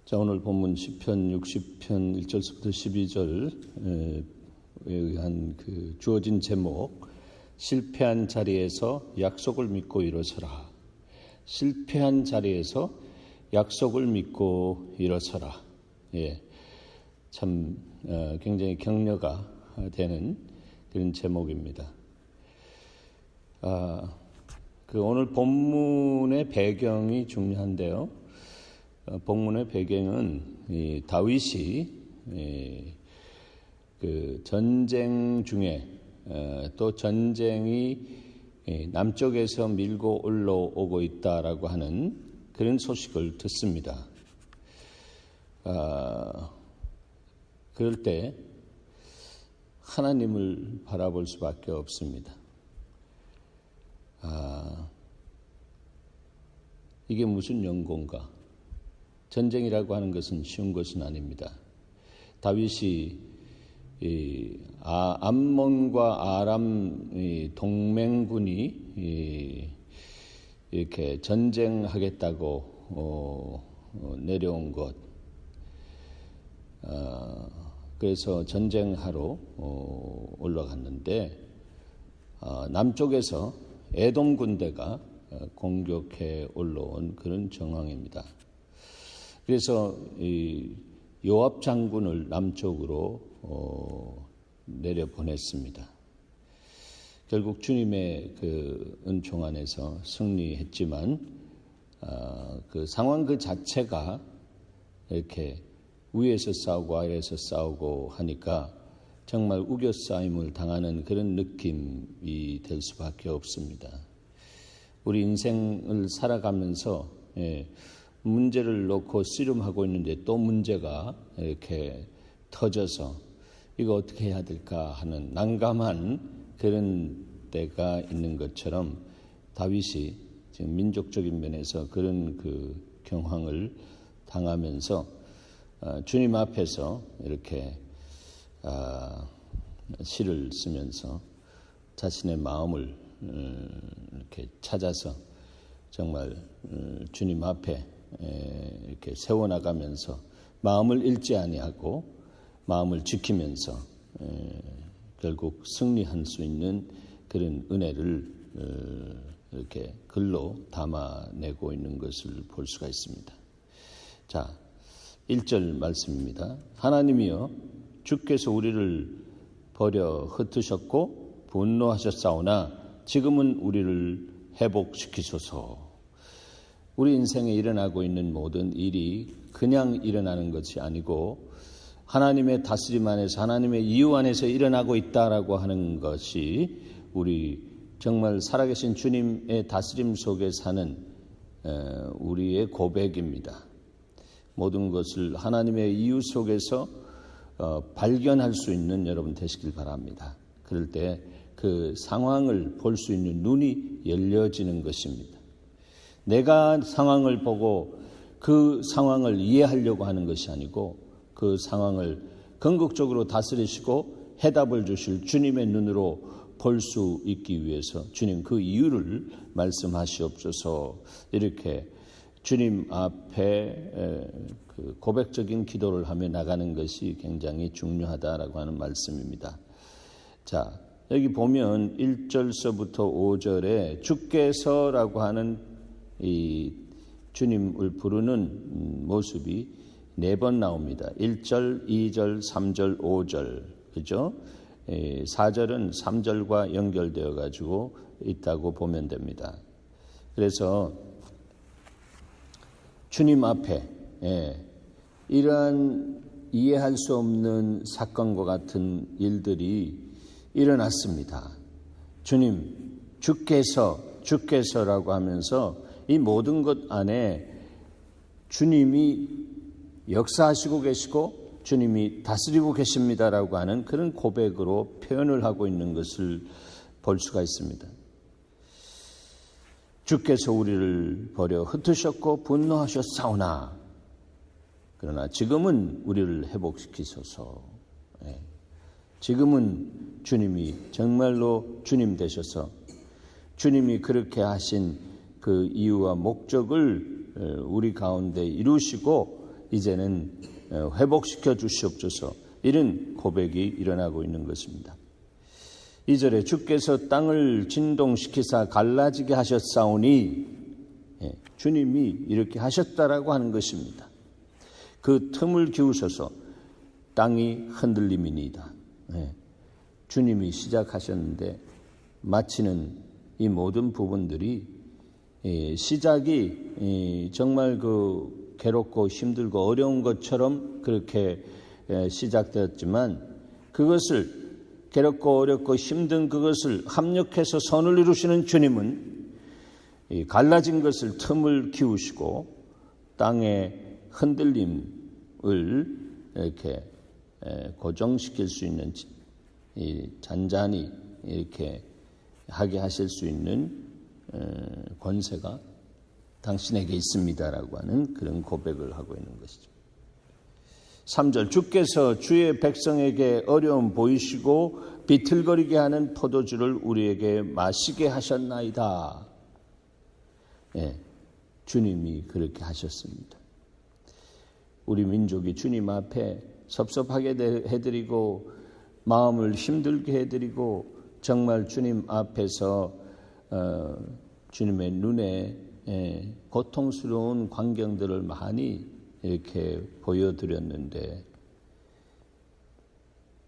자, 오늘 본문 시편 60편 1절부터 12절에 의한 그 주어진 제목, 실패한 자리에서 약속을 믿고 일어서라. 실패한 자리에서 약속을 믿고 일어서라. 참 굉장히 격려가 되는 그런 제목입니다. 그 오늘 본문의 배경이 중요한데요. 본문의 배경은 다윗이 그 전쟁 중에 또 전쟁이 남쪽에서 밀고 올라오고 있다라고 하는 그런 소식을 듣습니다. 그럴 때 하나님을 바라볼 수밖에 없습니다. 이게 무슨 연고인가? 전쟁이라고 하는 것은 쉬운 것은 아닙니다. 다윗이 암몬과 아람 동맹군이 이렇게 전쟁하겠다고 내려온 것, 그래서 전쟁하러 올라갔는데 남쪽에서 에돔 군대가 공격해 올라온 그런 정황입니다. 그래서 요압 장군을 남쪽으로 내려보냈습니다. 결국 주님의 그 은총 안에서 승리했지만 그 상황 그 자체가 이렇게 위에서 싸우고 아래에서 싸우고 하니까 정말 우겨싸임을 당하는 그런 느낌이 될 수밖에 없습니다. 우리 인생을 살아가면서 문제를 놓고 씨름하고 있는데 또 문제가 이렇게 터져서 이거 어떻게 해야 될까 하는 난감한 그런 때가 있는 것처럼 다윗이 지금 민족적인 면에서 그런 그 경황을 당하면서 주님 앞에서 이렇게 시를 쓰면서 자신의 마음을 이렇게 찾아서 정말 주님 앞에 이렇게 세워나가면서 마음을 잃지 아니하고 마음을 지키면서 결국 승리할 수 있는 그런 은혜를 이렇게 글로 담아내고 있는 것을 볼 수가 있습니다. 자, 1절 말씀입니다. 하나님이여 주께서 우리를 버려 흩으셨고 분노하셨사오나 지금은 우리를 회복시키소서. 우리 인생에 일어나고 있는 모든 일이 그냥 일어나는 것이 아니고 하나님의 다스림 안에서 하나님의 이유 안에서 일어나고 있다라고 하는 것이 우리 정말 살아계신 주님의 다스림 속에 사는 우리의 고백입니다. 모든 것을 하나님의 이유 속에서 발견할 수 있는 여러분 되시길 바랍니다. 그럴 때 그 상황을 볼 수 있는 눈이 열려지는 것입니다. 내가 상황을 보고 그 상황을 이해하려고 하는 것이 아니고 그 상황을 궁극적으로 다스리시고 해답을 주실 주님의 눈으로 볼 수 있기 위해서 주님 그 이유를 말씀하시옵소서. 이렇게 주님 앞에 그 고백적인 기도를 하며 나가는 것이 굉장히 중요하다라고 하는 말씀입니다. 자, 여기 보면 1절서부터 5절에 주께서라고 하는 이 주님을 부르는 모습이 4번 나옵니다. 1절, 2절, 3절, 5절. 그죠? 4절은 3절과 연결되어 가지고 있다고 보면 됩니다. 그래서 주님 앞에 이러한 이해할 수 없는 사건과 같은 일들이 일어났습니다. 주님, 주께서라고 하면서 이 모든 것 안에 주님이 역사하시고 계시고 주님이 다스리고 계십니다라고 하는 그런 고백으로 표현을 하고 있는 것을 볼 수가 있습니다. 주께서 우리를 버려 흩으셨고 분노하셨사오나 그러나 지금은 우리를 회복시키소서. 지금은 주님이 정말로 주님 되셔서 주님이 그렇게 하신 그 이유와 목적을 우리 가운데 이루시고 이제는 회복시켜 주시옵소서. 이런 고백이 일어나고 있는 것입니다. 2절에 주께서 땅을 진동시키사 갈라지게 하셨사오니, 주님이 이렇게 하셨다라고 하는 것입니다. 그 틈을 기우셔서 땅이 흔들림이니이다. 주님이 시작하셨는데 마치는 이 모든 부분들이 시작이 정말 그 괴롭고 힘들고 어려운 것처럼 그렇게 시작되었지만, 그것을 괴롭고 어렵고 힘든 그것을 합력해서 선을 이루시는 주님은 갈라진 것을 틈을 기우시고 땅의 흔들림을 이렇게 고정시킬 수 있는, 잔잔히 이렇게 하게 하실 수 있는 권세가 당신에게 있습니다라고 하는 그런 고백을 하고 있는 것이죠. 3절, 주께서 주의 백성에게 어려움 보이시고 비틀거리게 하는 포도주를 우리에게 마시게 하셨나이다. 주님이 그렇게 하셨습니다. 우리 민족이 주님 앞에 섭섭하게 해드리고 마음을 힘들게 해드리고 정말 주님 앞에서 주님의 눈에 고통스러운 광경들을 많이 이렇게 보여드렸는데,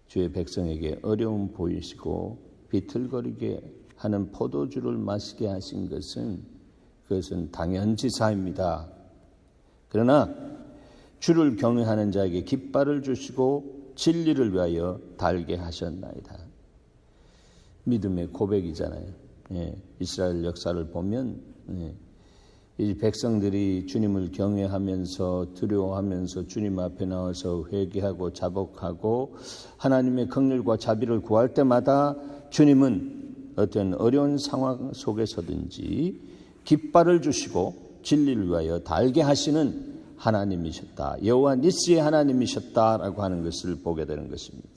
주의 백성에게 어려움 보이시고 비틀거리게 하는 포도주를 마시게 하신 것은 그것은 당연지사입니다. 그러나 주를 경외하는 자에게 깃발을 주시고 진리를 위하여 달게 하셨나이다. 믿음의 고백이잖아요. 이스라엘 역사를 보면 이 백성들이 주님을 경외하면서 두려워하면서 주님 앞에 나와서 회개하고 자복하고 하나님의 긍휼과 자비를 구할 때마다 주님은 어떤 어려운 상황 속에서든지 깃발을 주시고 진리를 위하여 달게 하시는 하나님이셨다. 여호와 니스의 하나님이셨다라고 하는 것을 보게 되는 것입니다.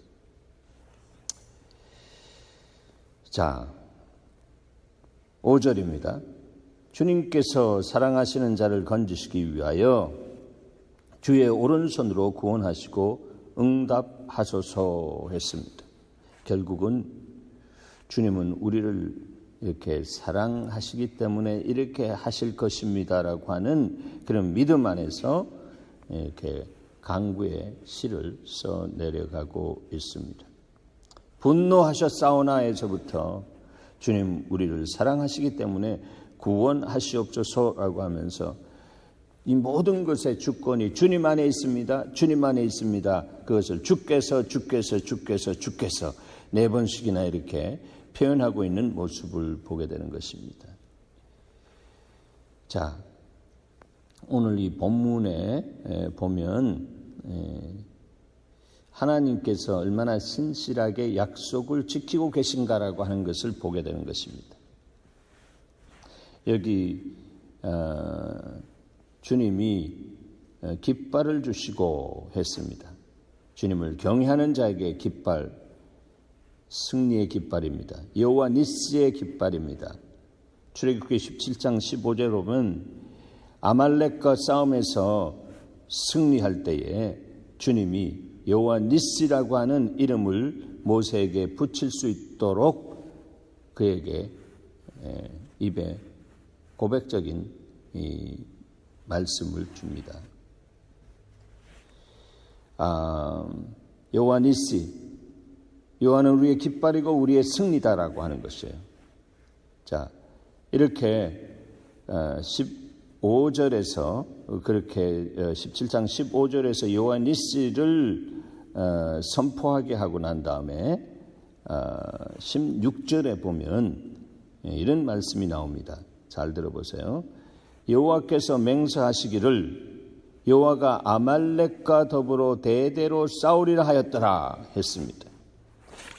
자, 5절입니다. 주님께서 사랑하시는 자를 건지시기 위하여 주의 오른손으로 구원하시고 응답하소서 했습니다. 결국은 주님은 우리를 이렇게 사랑하시기 때문에 이렇게 하실 것입니다라고 하는 그런 믿음 안에서 이렇게 강구의 시를 써 내려가고 있습니다. 분노하셨사오나에서부터 주님 우리를 사랑하시기 때문에 구원하시옵소서라고 하면서 이 모든 것의 주권이 주님 안에 있습니다. 주님 안에 있습니다. 그것을 주께서 네 번씩이나 이렇게 표현하고 있는 모습을 보게 되는 것입니다. 자, 오늘 이 본문에 보면 하나님께서 얼마나 신실하게 약속을 지키고 계신가라고 하는 것을 보게 되는 것입니다. 여기 주님이 깃발을 주시고 했습니다. 주님을 경외하는 자에게 깃발, 승리의 깃발입니다. 여호와 니스의 깃발입니다. 출애굽기 17장 15절에 보면 아말렉과 싸움에서 승리할 때에 주님이 여호와 니스라고 하는 이름을 모세에게 붙일 수 있도록 그에게 입에 고백적인 이 말씀을 줍니다. 여호와 니시, 여호와는 우리의 깃발이고 우리의 승리다라고 하는 것이에요. 자, 이렇게 15절에서 그렇게 17장 15절에서 여호와 니시를 선포하게 하고 난 다음에 16절에 보면 이런 말씀이 나옵니다. 잘 들어보세요. 여호와께서 맹세하시기를 여호와가 아말렉과 더불어 대대로 싸우리라 하였더라 했습니다.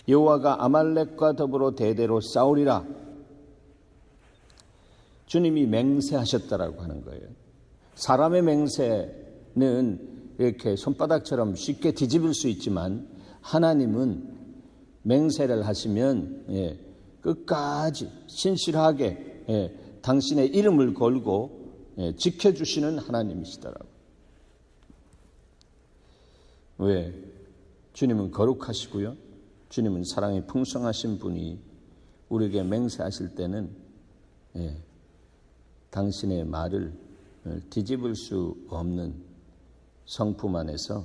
여호와가 아말렉과 더불어 대대로 싸우리라. 주님이 맹세하셨다라고 하는 거예요. 사람의 맹세는 이렇게 손바닥처럼 쉽게 뒤집을 수 있지만 하나님은 맹세를 하시면 끝까지 신실하게 당신의 이름을 걸고 지켜주시는 하나님이시더라고요. 왜? 주님은 거룩하시고요. 주님은 사랑이 풍성하신 분이 우리에게 맹세하실 때는 당신의 말을 뒤집을 수 없는 성품 안에서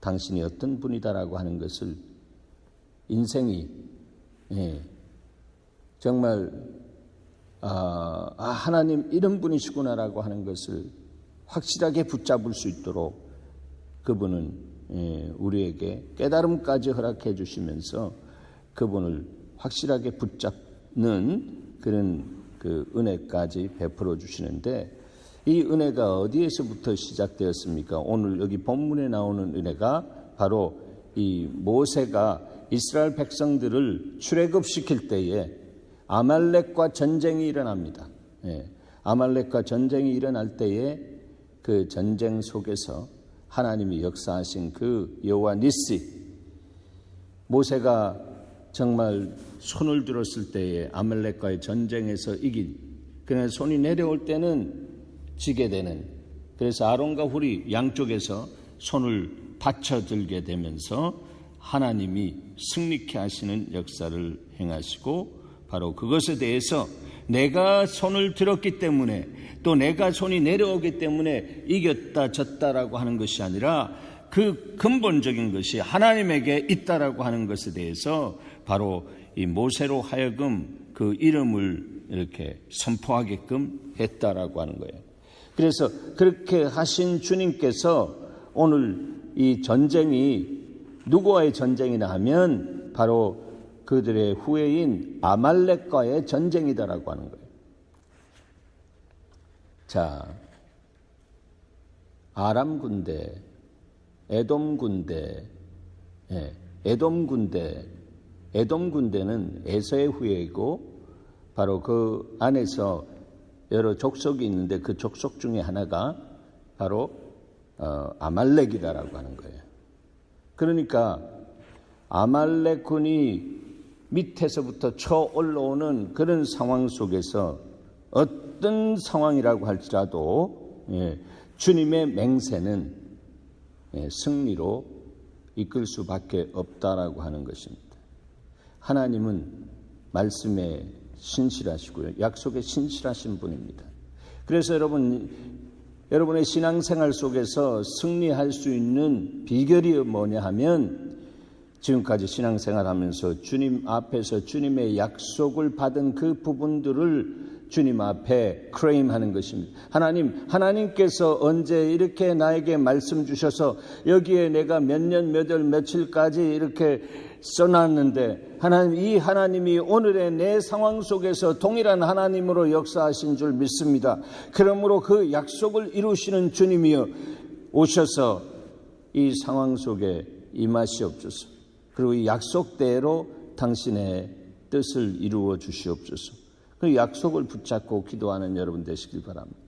당신이 어떤 분이다라고 하는 것을 인생이 정말 하나님 이런 분이시구나라고 하는 것을 확실하게 붙잡을 수 있도록 그분은 우리에게 깨달음까지 허락해 주시면서 그분을 확실하게 붙잡는 그런 그 은혜까지 베풀어 주시는데, 이 은혜가 어디에서부터 시작되었습니까? 오늘 여기 본문에 나오는 은혜가 바로 이 모세가 이스라엘 백성들을 출애굽시킬 때에 아말렉과 전쟁이 일어납니다. 아말렉과 전쟁이 일어날 때에 그 전쟁 속에서 하나님이 역사하신 그 여호와 니시, 모세가 정말 손을 들었을 때에 아말렉과의 전쟁에서 그러나 손이 내려올 때는 지게 되는, 그래서 아론과 훌이 양쪽에서 손을 받쳐 들게 되면서 하나님이 승리케 하시는 역사를 행하시고, 바로 그것에 대해서 내가 손을 들었기 때문에 또 내가 손이 내려오기 때문에 이겼다 졌다라고 하는 것이 아니라 그 근본적인 것이 하나님에게 있다라고 하는 것에 대해서 바로 이 모세로 하여금 그 이름을 이렇게 선포하게끔 했다라고 하는 거예요. 그래서 그렇게 하신 주님께서 오늘 이 전쟁이 누구와의 전쟁이나 하면 바로 그들의 후예인 아말렉과의 전쟁이다라고 하는 거예요. 자, 아람 군대, 에돔 군대는 에서의 후예이고, 바로 그 안에서 여러 족속이 있는데 그 족속 중에 하나가 바로 아말렉이다라고 하는 거예요. 그러니까 아말렉군이 밑에서부터 쳐 올라오는 그런 상황 속에서 어떤 상황이라고 할지라도 주님의 맹세는 승리로 이끌 수밖에 없다라고 하는 것입니다. 하나님은 말씀에 신실하시고요, 약속에 신실하신 분입니다. 그래서 여러분의 신앙생활 속에서 승리할 수 있는 비결이 뭐냐 하면, 지금까지 신앙생활하면서 주님 앞에서 주님의 약속을 받은 그 부분들을 주님 앞에 크레임하는 것입니다. 하나님께서 언제 이렇게 나에게 말씀 주셔서 여기에 내가 몇 년, 몇 월, 며칠까지 이렇게 써놨는데 이 하나님이 오늘의 내 상황 속에서 동일한 하나님으로 역사하신 줄 믿습니다. 그러므로 그 약속을 이루시는 주님이여 오셔서 이 상황 속에 임하시옵소서. 그리고 이 약속대로 당신의 뜻을 이루어 주시옵소서. 그 약속을 붙잡고 기도하는 여러분 되시길 바랍니다.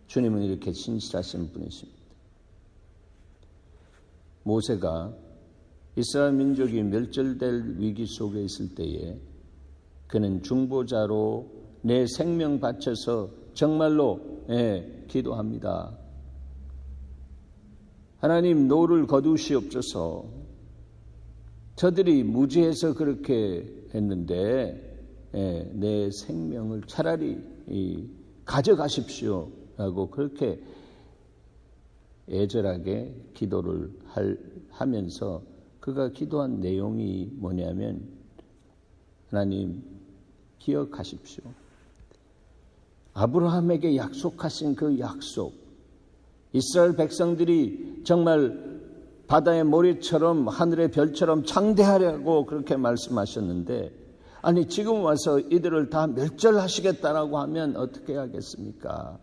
주님은 이렇게 신실하신 분이십니다. 모세가 이스라엘 민족이 멸절될 위기 속에 있을 때에 그는 중보자로 내 생명 바쳐서 정말로 기도합니다. 하나님, 노를 거두시옵소서. 저들이 무지해서 그렇게 했는데 내 생명을 차라리 가져가십시오 라고 그렇게 애절하게 기도를 하면서 그가 기도한 내용이 뭐냐면, 하나님 기억하십시오. 아브라함에게 약속하신 그 약속, 이스라엘 백성들이 정말 바다의 모래처럼 하늘의 별처럼 창대하려고 그렇게 말씀하셨는데, 아니 지금 와서 이들을 다 멸절하시겠다라고 하면 어떻게 하겠습니까?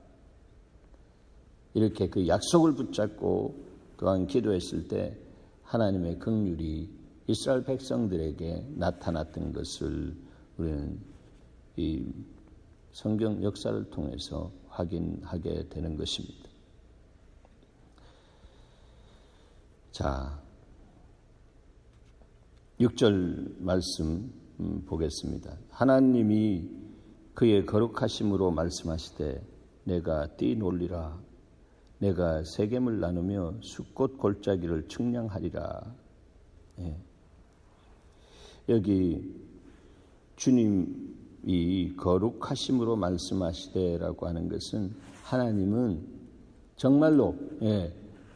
이렇게 그 약속을 붙잡고 또한 기도했을 때 하나님의 긍휼이 이스라엘 백성들에게 나타났던 것을 우리는 이 성경 역사를 통해서 확인하게 되는 것입니다. 자, 6절 말씀 보겠습니다. 하나님이 그의 거룩하심으로 말씀하시되 내가 뛰놀리라. 내가 세겜을 나누며 숫꽃 골짜기를 측량하리라. 예. 여기 주님이 거룩하심으로 말씀하시되라고 하는 것은 하나님은 정말로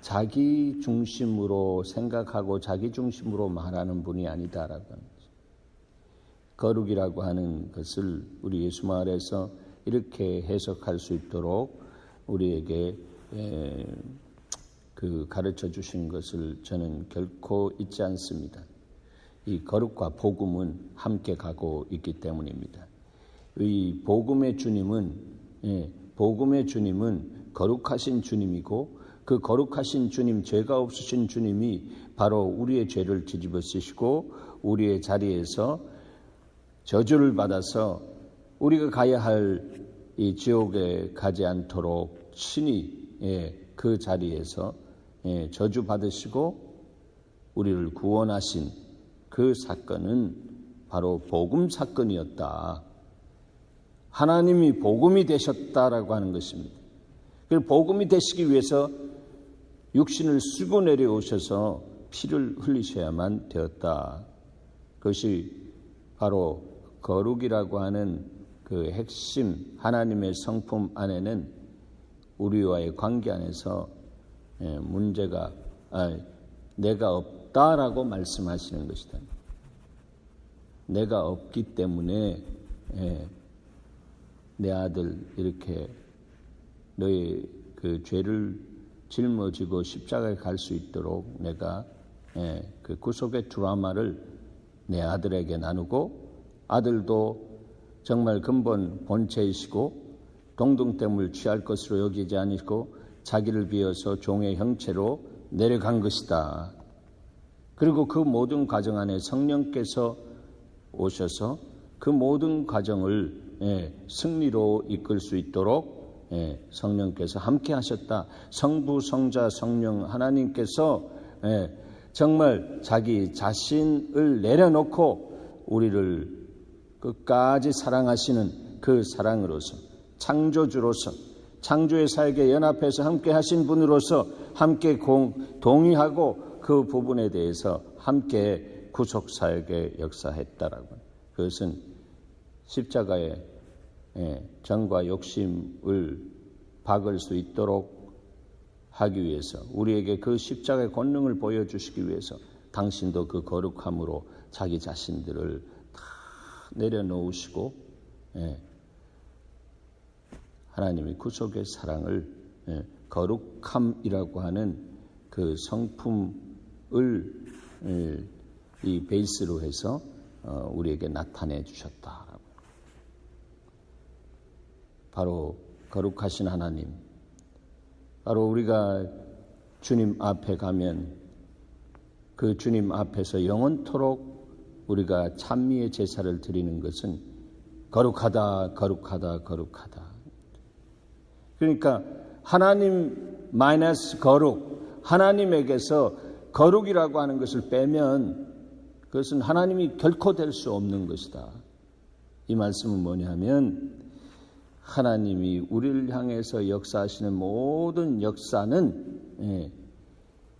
자기 중심으로 생각하고 자기 중심으로 말하는 분이 아니다라고 하는 거죠. 거룩이라고 하는 것을 우리 예수 말에서 이렇게 해석할 수 있도록 우리에게 가르쳐 주신 것을 저는 결코 잊지 않습니다. 이 거룩과 복음은 함께 가고 있기 때문입니다. 이 복음의 주님은 거룩하신 주님이고 그 거룩하신 주님, 죄가 없으신 주님이 바로 우리의 죄를 뒤집어 쓰시고 우리의 자리에서 저주를 받아서 우리가 가야 할 이 지옥에 가지 않도록 친히 그 자리에서 저주 받으시고 우리를 구원하신 그 사건은 바로 복음 사건이었다. 하나님이 복음이 되셨다라고 하는 것입니다. 그 복음이 되시기 위해서 육신을 쓰고 내려오셔서 피를 흘리셔야만 되었다. 그것이 바로 거룩이라고 하는 그 핵심 하나님의 성품 안에는 우리와의 관계 안에서 문제가 내가 없다라고 말씀하시는 것이다. 내가 없기 때문에 내 아들 이렇게 너의 그 죄를 짊어지고 십자가에 갈 수 있도록 내가 그 구속의 드라마를 내 아들에게 나누고 아들도 정말 근본 본체이시고 동등됨을 취할 것으로 여기지 아니고 자기를 비워서 종의 형체로 내려간 것이다. 그리고 그 모든 과정 안에 성령께서 오셔서 그 모든 과정을 승리로 이끌 수 있도록 성령께서 함께 하셨다. 성부, 성자, 성령 하나님께서 정말 자기 자신을 내려놓고 우리를 끝까지 사랑하시는 그 사랑으로서 창조주로서 창조의 사역에 연합해서 함께 하신 분으로서 함께 동의하고 그 부분에 대해서 함께 구속사역에 역사했다라고. 그것은 십자가의 정과 욕심을 박을 수 있도록 하기 위해서 우리에게 그 십자가의 권능을 보여주시기 위해서 당신도 그 거룩함으로 자기 자신들을 다 내려놓으시고 하나님의 구속의 사랑을 거룩함이라고 하는 그 성품을 이 베이스로 해서 우리에게 나타내 주셨다. 바로 거룩하신 하나님, 바로 우리가 주님 앞에 가면 그 주님 앞에서 영원토록 우리가 찬미의 제사를 드리는 것은 거룩하다, 거룩하다, 거룩하다. 그러니까 하나님 마이너스 거룩, 하나님에게서 거룩이라고 하는 것을 빼면 그것은 하나님이 결코 될 수 없는 것이다. 이 말씀은 뭐냐면 하나님이 우리를 향해서 역사하시는 모든 역사는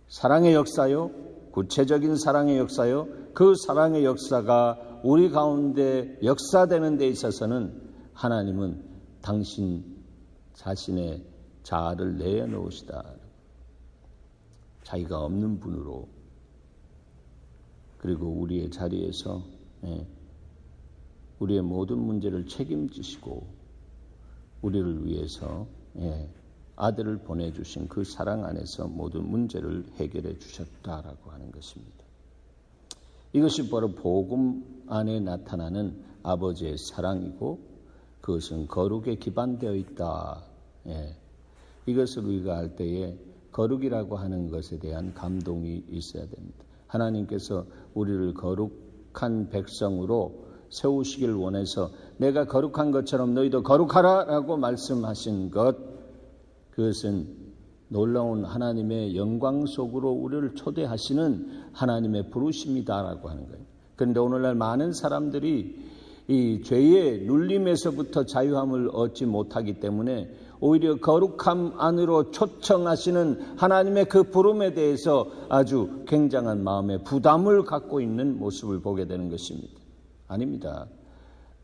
사랑의 역사요, 구체적인 사랑의 역사요, 그 사랑의 역사가 우리 가운데 역사되는 데 있어서는 하나님은 당신 자신의 자아를 내어놓으시다. 자기가 없는 분으로 그리고 우리의 자리에서 우리의 모든 문제를 책임지시고 우리를 위해서 아들을 보내주신 그 사랑 안에서 모든 문제를 해결해 주셨다라고 하는 것입니다. 이것이 바로 복음 안에 나타나는 아버지의 사랑이고 그것은 거룩에 기반되어 있다. 이것을 우리가 할 때에 거룩이라고 하는 것에 대한 감동이 있어야 됩니다. 하나님께서 우리를 거룩한 백성으로 세우시길 원해서 내가 거룩한 것처럼 너희도 거룩하라 라고 말씀하신 것, 그것은 놀라운 하나님의 영광 속으로 우리를 초대하시는 하나님의 부르심이다라고 하는 거예요. 그런데 오늘날 많은 사람들이 이 죄의 눌림에서부터 자유함을 얻지 못하기 때문에 오히려 거룩함 안으로 초청하시는 하나님의 그 부름에 대해서 아주 굉장한 마음의 부담을 갖고 있는 모습을 보게 되는 것입니다. 아닙니다.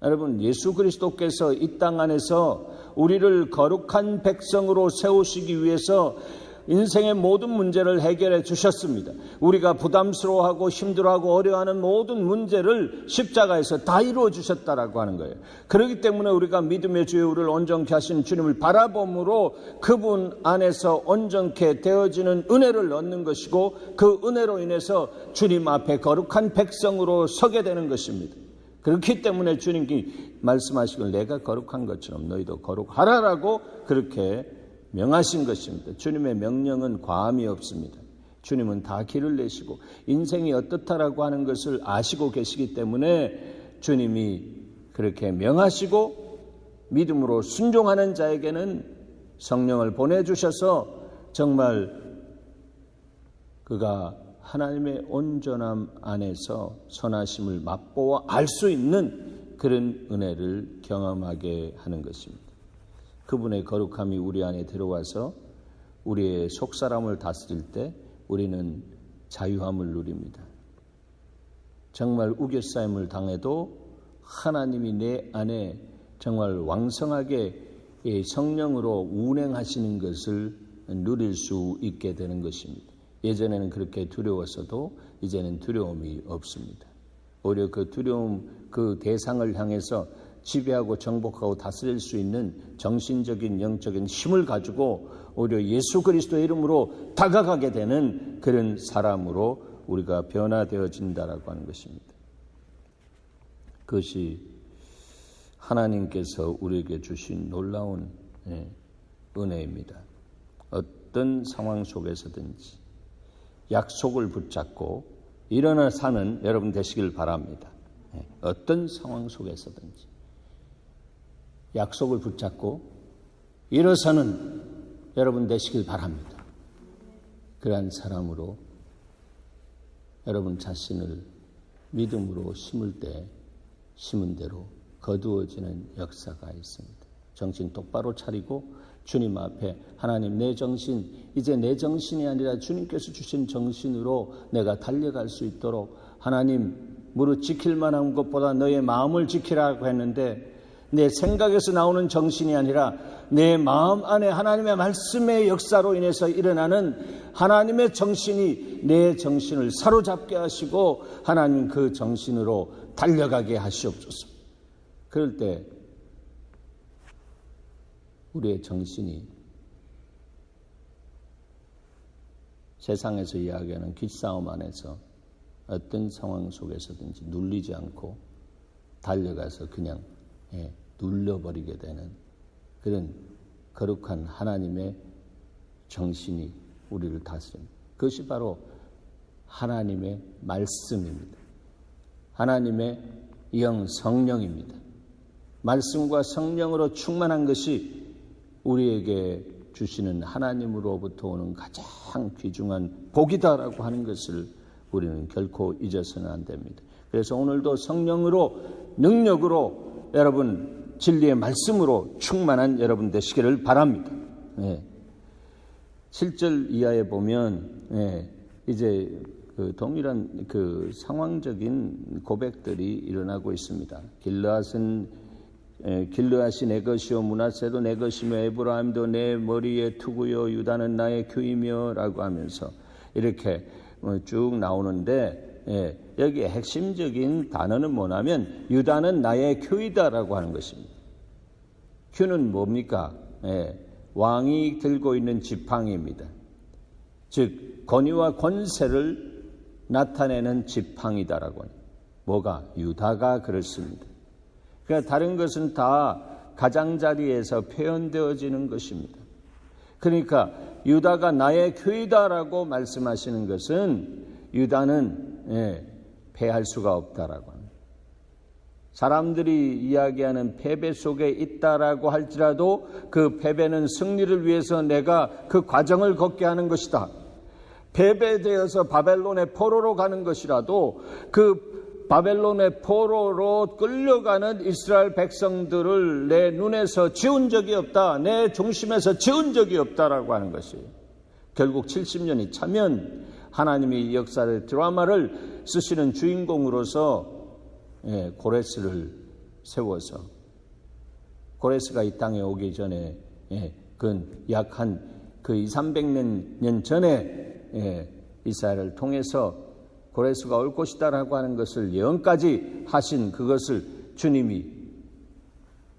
여러분, 예수 그리스도께서 이 땅 안에서 우리를 거룩한 백성으로 세우시기 위해서 인생의 모든 문제를 해결해 주셨습니다. 우리가 부담스러워하고 힘들어하고 어려워하는 모든 문제를 십자가에서 다 이루어 주셨다라고 하는 거예요. 그렇기 때문에 우리가 믿음의 주에 우리를 온전케 하신 주님을 바라봄으로 그분 안에서 온전케 되어지는 은혜를 얻는 것이고, 그 은혜로 인해서 주님 앞에 거룩한 백성으로 서게 되는 것입니다. 그렇기 때문에 주님께 말씀하시길 내가 거룩한 것처럼 너희도 거룩하라라고 그렇게 명하신 것입니다. 주님의 명령은 과함이 없습니다. 주님은 다 길을 내시고 인생이 어떻다라고 하는 것을 아시고 계시기 때문에 주님이 그렇게 명하시고 믿음으로 순종하는 자에게는 성령을 보내주셔서 정말 그가 하나님의 온전함 안에서 선하심을 맛보아 알 수 있는 그런 은혜를 경험하게 하는 것입니다. 그분의 거룩함이 우리 안에 들어와서 우리의 속사람을 다스릴 때 우리는 자유함을 누립니다. 정말 우겨싸임을 당해도 하나님이 내 안에 정말 왕성하게 성령으로 운행하시는 것을 누릴 수 있게 되는 것입니다. 예전에는 그렇게 두려웠어도 이제는 두려움이 없습니다. 오히려 그 두려움, 그 대상을 향해서 지배하고 정복하고 다스릴 수 있는 정신적인 영적인 힘을 가지고 오히려 예수 그리스도의 이름으로 다가가게 되는 그런 사람으로 우리가 변화되어진다라고 하는 것입니다. 그것이 하나님께서 우리에게 주신 놀라운 은혜입니다. 어떤 상황 속에서든지 약속을 붙잡고 일어나 사는 여러분 되시길 바랍니다. 어떤 상황 속에서든지 약속을 붙잡고 일어서는 여러분 되시길 바랍니다. 그러한 사람으로 여러분 자신을 믿음으로 심을 때 심은 대로 거두어지는 역사가 있습니다. 정신 똑바로 차리고 주님 앞에 하나님 내 정신, 이제 내 정신이 아니라 주님께서 주신 정신으로 내가 달려갈 수 있도록 하나님 무릇 지킬 만한 것보다 너의 마음을 지키라고 했는데 내 생각에서 나오는 정신이 아니라 내 마음 안에 하나님의 말씀의 역사로 인해서 일어나는 하나님의 정신이 내 정신을 사로잡게 하시고 하나님 그 정신으로 달려가게 하시옵소서. 그럴 때 우리의 정신이 세상에서 이야기하는 기싸움 안에서 어떤 상황 속에서든지 눌리지 않고 달려가서 그냥 눌려버리게 되는 그런 거룩한 하나님의 정신이 우리를 다스립니다. 그것이 바로 하나님의 말씀입니다. 하나님의 영 성령입니다. 말씀과 성령으로 충만한 것이 우리에게 주시는 하나님으로부터 오는 가장 귀중한 복이다라고 하는 것을 우리는 결코 잊어서는 안 됩니다. 그래서 오늘도 성령으로 능력으로 여러분 진리의 말씀으로 충만한 여러분 되시기를 바랍니다. 7절 이하에 보면 이제 그 동일한 그 상황적인 고백들이 일어나고 있습니다. 길르앗이 내 것이요 므낫세도 내 것이며 에브라임도 내 머리에 투구요 유다는 나의 규이며 라고 하면서 이렇게 쭉 나오는데 여기에 핵심적인 단어는 뭐냐면 유다는 나의 규이다라고 하는 것입니다. 규는 뭡니까? 왕이 들고 있는 지팡이입니다. 즉 권위와 권세를 나타내는 지팡이다라고 합니다. 뭐가? 유다가 그렇습니다. 그러니까 다른 것은 다 가장자리에서 표현되어지는 것입니다. 그러니까 유다가 나의 규이다라고 말씀하시는 것은 유다는 패할 수가 없다라고 합니다. 사람들이 이야기하는 패배 속에 있다라고 할지라도 그 패배는 승리를 위해서 내가 그 과정을 걷게 하는 것이다. 패배되어서 바벨론의 포로로 가는 것이라도 그 바벨론의 포로로 끌려가는 이스라엘 백성들을 내 눈에서 지운 적이 없다, 내 중심에서 지운 적이 없다라고 하는 것이에요. 결국 70년이 차면 하나님이 역사의 드라마를 쓰시는 주인공으로서 고레스를 세워서, 고레스가 이 땅에 오기 전에 약 한 200-300년 전에 이스라엘을 통해서 고레스가 올 것이다라고 하는 것을 예언까지 하신 그것을 주님이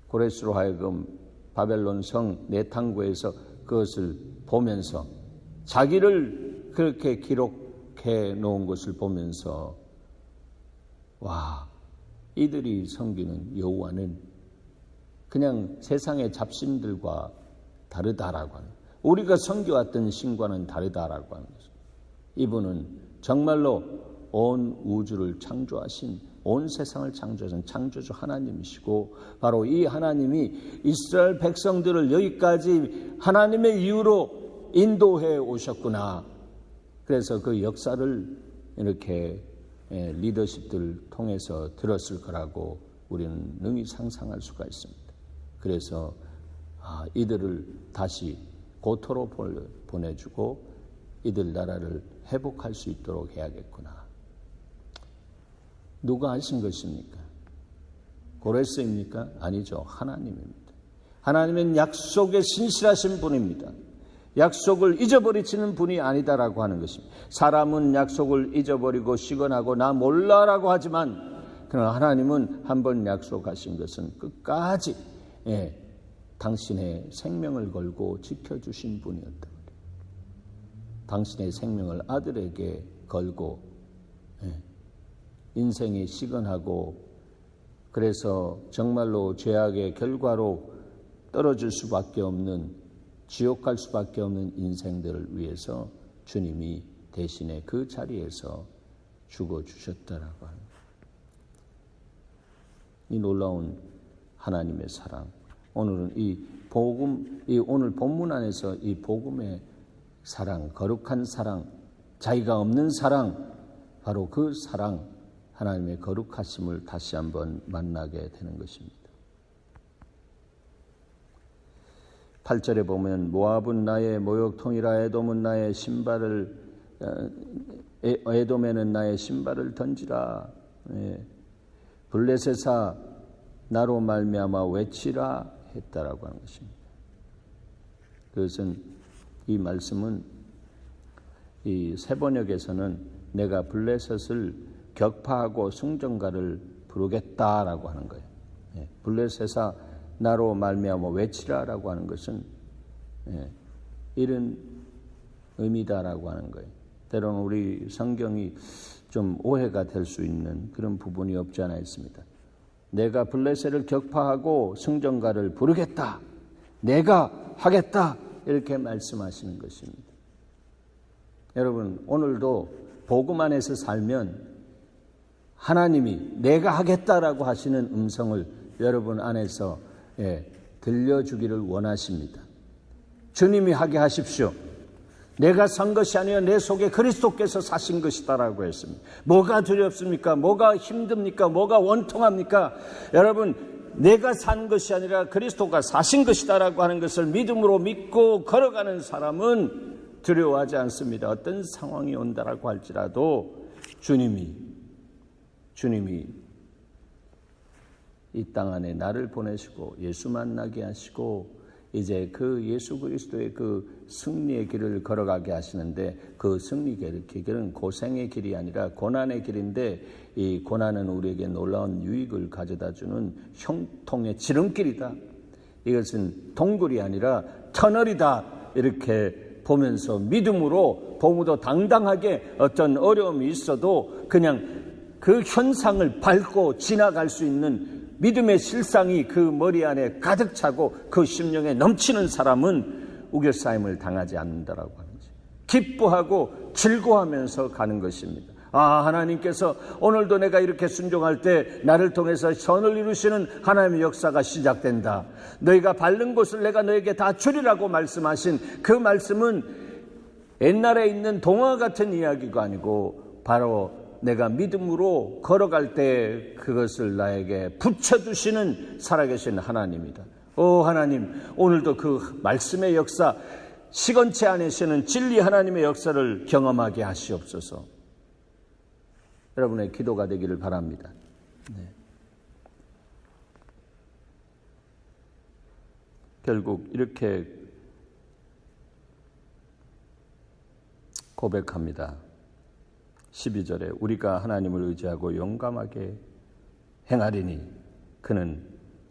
고레스로 하여금 바벨론 성 내탕구에서 그것을 보면서 자기를 그렇게 기록해 놓은 것을 보면서 와, 이들이 섬기는 여호와는 그냥 세상의 잡신들과 다르다라고 하는, 우리가 섬겨왔던 신과는 다르다라고 하는 것입니다. 이분은 정말로 온 우주를 창조하신, 온 세상을 창조하신 창조주 하나님이시고, 바로 이 하나님이 이스라엘 백성들을 여기까지 하나님의 이유로 인도해 오셨구나. 그래서 그 역사를 이렇게 리더십들을 통해서 들었을 거라고 우리는 능히 상상할 수가 있습니다. 그래서 이들을 다시 고토로 보내주고 이들 나라를 회복할 수 있도록 해야겠구나. 누가 하신 것입니까? 고레스입니까? 아니죠. 하나님입니다. 하나님은 약속에 신실하신 분입니다. 약속을 잊어버리시는 분이 아니다라고 하는 것입니다. 사람은 약속을 잊어버리고 시건하고 나 몰라라고 하지만, 그러나 하나님은 한번 약속하신 것은 끝까지 당신의 생명을 걸고 지켜주신 분이었다. 당신의 생명을 아들에게 걸고 인생이 시건하고, 그래서 정말로 죄악의 결과로 떨어질 수밖에 없는, 지옥 갈 수밖에 없는 인생들을 위해서 주님이 대신에 그 자리에서 죽어주셨다라고 합니다. 이 놀라운 하나님의 사랑, 오늘은 이 복음, 오늘 본문 안에서 이 복음의 사랑, 거룩한 사랑, 자기가 없는 사랑, 바로 그 사랑, 하나님의 거룩하심을 다시 한번 만나게 되는 것입니다. 8절에 보면 모압은 나의 모욕통이라 에돔은 나의 신발을 에돔에는 나의 신발을 던지라. 블레셋아 나로 말미암아 외치라 했다라고 하는 것입니다. 그것은 이 말씀은 이 세번역에서는 내가 블레셋을 격파하고 승전가를 부르겠다라고 하는 거예요. 블레셋아 나로 말미암아 외치라라고 하는 것은 이런 의미다라고 하는 거예요. 때로는 우리 성경이 좀 오해가 될 수 있는 그런 부분이 없지 않아 있습니다. 내가 블레셋을 격파하고 승전가를 부르겠다, 내가 하겠다, 이렇게 말씀하시는 것입니다. 여러분, 오늘도 복음 안에서 살면 하나님이 내가 하겠다라고 하시는 음성을 여러분 안에서 들려주기를 원하십니다. 주님이 하게 하십시오. 내가 산 것이 아니라 내 속에 그리스도께서 사신 것이다라고 했습니다. 뭐가 두렵습니까? 뭐가 힘듭니까? 뭐가 원통합니까? 여러분, 내가 산 것이 아니라 그리스도가 사신 것이다라고 하는 것을 믿음으로 믿고 걸어가는 사람은 두려워하지 않습니다. 어떤 상황이 온다라고 할지라도 주님이 이 땅 안에 나를 보내시고 예수 만나게 하시고 이제 그 예수 그리스도의 그 승리의 길을 걸어가게 하시는데, 그 승리의 길은 고생의 길이 아니라 고난의 길인데, 이 고난은 우리에게 놀라운 유익을 가져다주는 형통의 지름길이다. 이것은 동굴이 아니라 터널이다. 이렇게 보면서 믿음으로 보무도 당당하게 어떤 어려움이 있어도 그냥 그 현상을 밟고 지나갈 수 있는 믿음의 실상이 그 머리 안에 가득 차고 그 심령에 넘치는 사람은 우겨싸임을 당하지 않는다라고 하는 거죠. 기뻐하고 즐거워하면서 가는 것입니다. 하나님께서 오늘도 내가 이렇게 순종할 때 나를 통해서 선을 이루시는 하나님의 역사가 시작된다. 너희가 밟는 곳을 내가 너에게 다 주리라고 말씀하신 그 말씀은 옛날에 있는 동화 같은 이야기가 아니고 바로 내가 믿음으로 걸어갈 때 그것을 나에게 붙여주시는 살아계신 하나님이다. 하나님, 오늘도 그 말씀의 역사, 시건체 안에 쉬는 진리 하나님의 역사를 경험하게 하시옵소서. 여러분의 기도가 되기를 바랍니다. 네. 결국 이렇게 고백합니다. 12절에 우리가 하나님을 의지하고 용감하게 행하리니 그는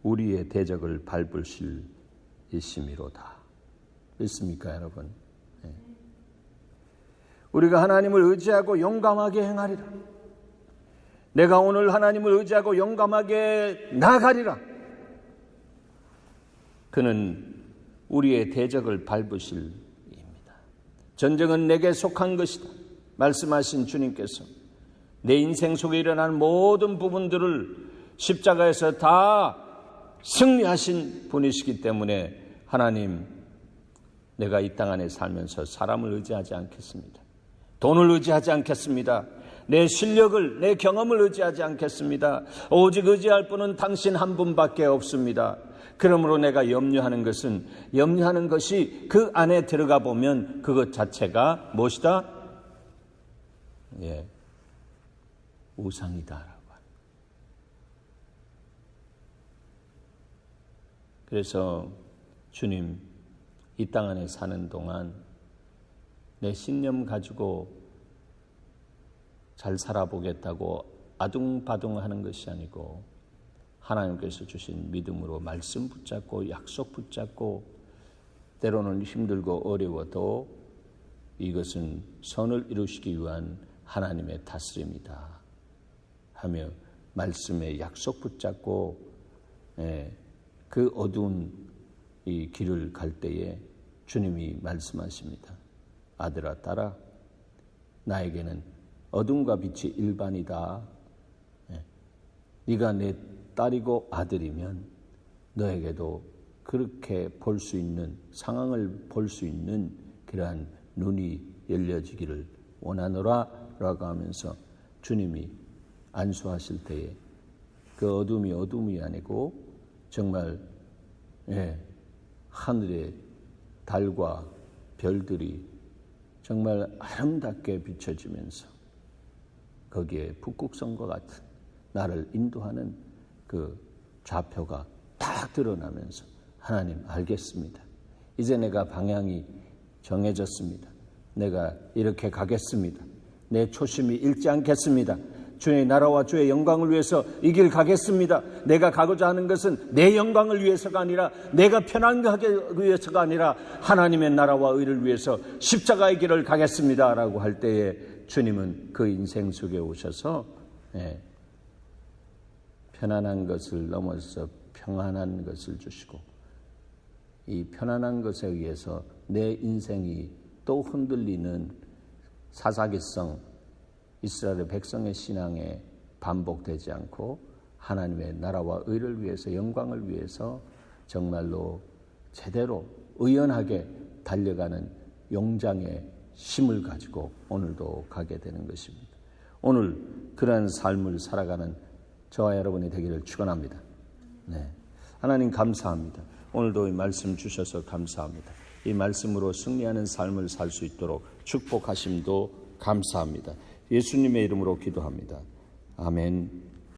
우리의 대적을 밟으실 이심이로다. 있습니까, 여러분? 네. 우리가 하나님을 의지하고 용감하게 행하리라. 내가 오늘 하나님을 의지하고 용감하게 나아가리라. 그는 우리의 대적을 밟으실 이입니다. 전쟁은 내게 속한 것이다. 말씀하신 주님께서 내 인생 속에 일어난 모든 부분들을 십자가에서 다 승리하신 분이시기 때문에 하나님, 내가 이 땅 안에 살면서 사람을 의지하지 않겠습니다. 돈을 의지하지 않겠습니다. 내 실력을, 내 경험을 의지하지 않겠습니다. 오직 의지할 분은 당신 한 분밖에 없습니다. 그러므로 내가 염려하는 것이 그 안에 들어가 보면 그것 자체가 무엇이다? 우상이다라고. 그래서 주님, 이 땅 안에 사는 동안 내 신념 가지고 잘 살아보겠다고 아둥바둥하는 것이 아니고 하나님께서 주신 믿음으로 말씀 붙잡고 약속 붙잡고 때로는 힘들고 어려워도 이것은 선을 이루시기 위한 하나님의 다스림이다 하며 말씀의 약속 붙잡고 그 어두운 이 길을 갈 때에 주님이 말씀하십니다. 아들아, 딸아, 나에게는 어둠과 빛이 일반이다. 네가 내 딸이고 아들이면 너에게도 그렇게 볼 수 있는, 상황을 볼 수 있는 그러한 눈이 열려지기를 원하노라 라고 하면서 주님이 안수하실 때에 그 어둠이 아니고 정말 하늘의 달과 별들이 정말 아름답게 비춰지면서 거기에 북극성과 같은 나를 인도하는 그 좌표가 딱 드러나면서 하나님, 알겠습니다. 이제 내가 방향이 정해졌습니다. 내가 이렇게 가겠습니다. 내 초심이 잃지 않겠습니다. 주의 나라와 주의 영광을 위해서 이 길 가겠습니다. 내가 가고자 하는 것은 내 영광을 위해서가 아니라 내가 편안하게 위해서가 아니라 하나님의 나라와 의를 위해서 십자가의 길을 가겠습니다 라고 할 때에 주님은 그 인생 속에 오셔서 편안한 것을 넘어서 평안한 것을 주시고 이 편안한 것에 의해서 내 인생이 또 흔들리는 사사기성 이스라엘 백성의 신앙에 반복되지 않고 하나님의 나라와 의를 위해서 영광을 위해서 정말로 제대로 의연하게 달려가는 용장의 힘을 가지고 오늘도 가게 되는 것입니다. 오늘 그러한 삶을 살아가는 저와 여러분이 되기를 축원합니다. 하나님 감사합니다. 오늘도 이 말씀 주셔서 감사합니다. 이 말씀으로 승리하는 삶을 살 수 있도록 축복하심도 감사합니다. 예수님의 이름으로 기도합니다. 아멘.